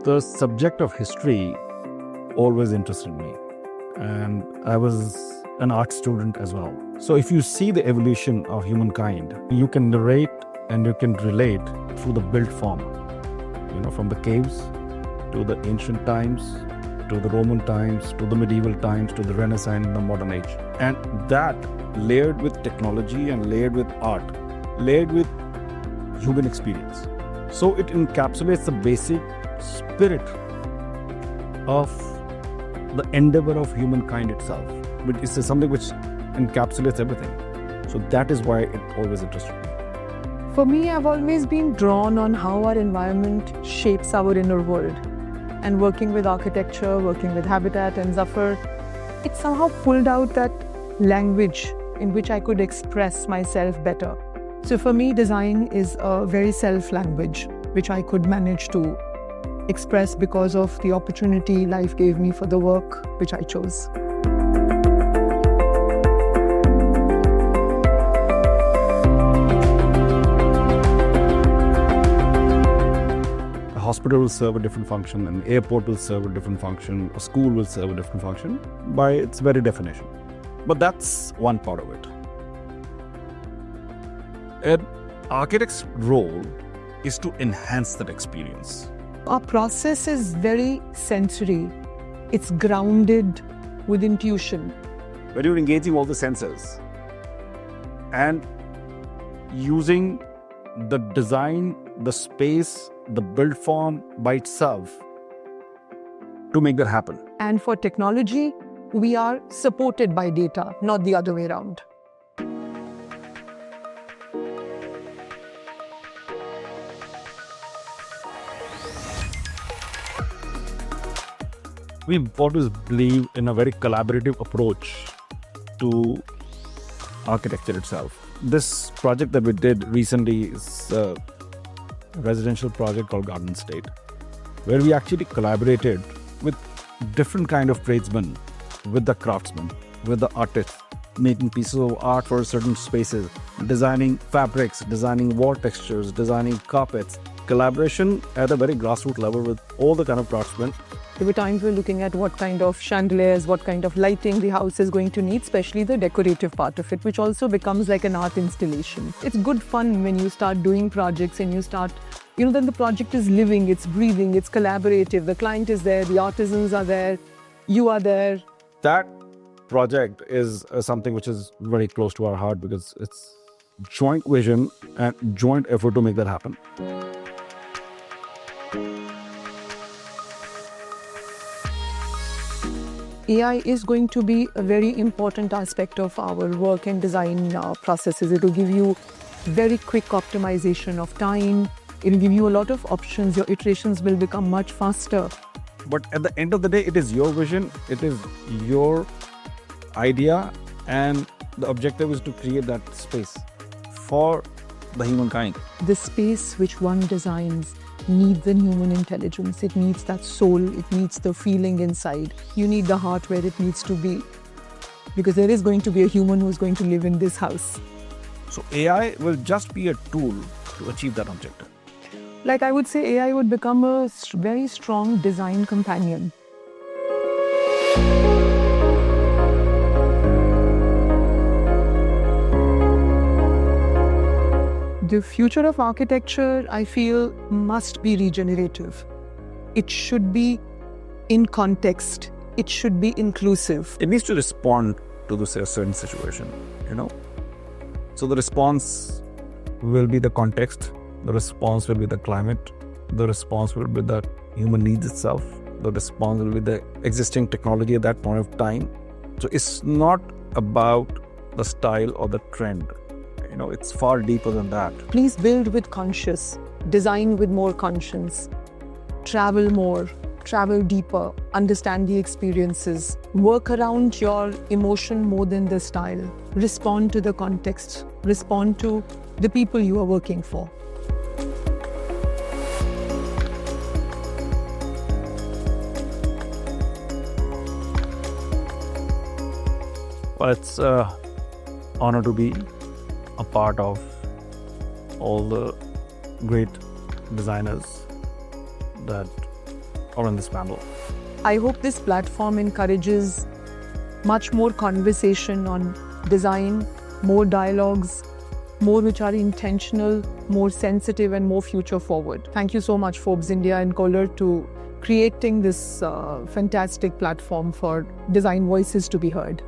The subject of history always interested me, and I was an art student as well. So if you see the evolution of humankind, you can narrate and you can relate through the built form, from the caves to the ancient times, to the Roman times, to the medieval times, to the Renaissance and the modern age. And that layered with technology and layered with art, layered with human experience. So it encapsulates the basic spirit of the endeavor of humankind itself. But it's something which encapsulates everything. So that is why it always interested me. For me, I've always been drawn on how our environment shapes our inner world. And working with architecture, working with habitat and Zafar, it somehow pulled out that language in which I could express myself better. So for me, design is a very self-language, which I could manage to express because of the opportunity life gave me for the work which I chose. A hospital will serve a different function, an airport will serve a different function, a school will serve a different function by its very definition. But that's one part of it. An architect's role is to enhance that experience. Our process is very sensory. It's grounded with intuition. When you're engaging all the senses and using the design, the space, the build form by itself to make that happen. And for technology, we are supported by data, not the other way around. We've always believed in a very collaborative approach to architecture itself. This project that we did recently is a residential project called Garden State, where we actually collaborated with different kind of tradesmen, with the craftsmen, with the artists, making pieces of art for certain spaces, designing fabrics, designing wall textures, designing carpets. Collaboration at a very grassroots level with all the kind of craftsmen. There were times we're looking at what kind of chandeliers, what kind of lighting the house is going to need, especially the decorative part of it, which also becomes like an art installation. It's good fun when you start doing projects and you start, then the project is living, it's breathing, it's collaborative. The client is there, the artisans are there, you are there. That project is something which is very close to our heart because it's joint vision and joint effort to make that happen. AI is going to be a very important aspect of our work and design processes. It will give you very quick optimization of time. It will give you a lot of options. Your iterations will become much faster. But at the end of the day, it is your vision, it is your idea, and the objective is to create that space for the humankind. The space which one designs needs an human intelligence. It needs that soul. It needs the feeling inside. You need the heart where it needs to be, because there is going to be a human who is going to live in this house. So AI will just be a tool to achieve that objective. Like I would say, AI would become a very strong design companion. The future of architecture, I feel, must be regenerative. It should be in context. It should be inclusive. It needs to respond to the certain situation, So the response will be the context. The response will be the climate. The response will be the human needs itself. The response will be the existing technology at that point of time. So it's not about the style or the trend. It's far deeper than that. Please build with conscious, design with more conscience, travel more, travel deeper, understand the experiences, work around your emotion more than the style, respond to the context, respond to the people you are working for. Well, it's an honor to be a part of all the great designers that or on this panel. I hope this platform encourages much more conversation on design, more dialogues, more which are intentional, more sensitive and more future forward. Thank you so much Forbes India and Kohler to creating this fantastic platform for design voices to be heard.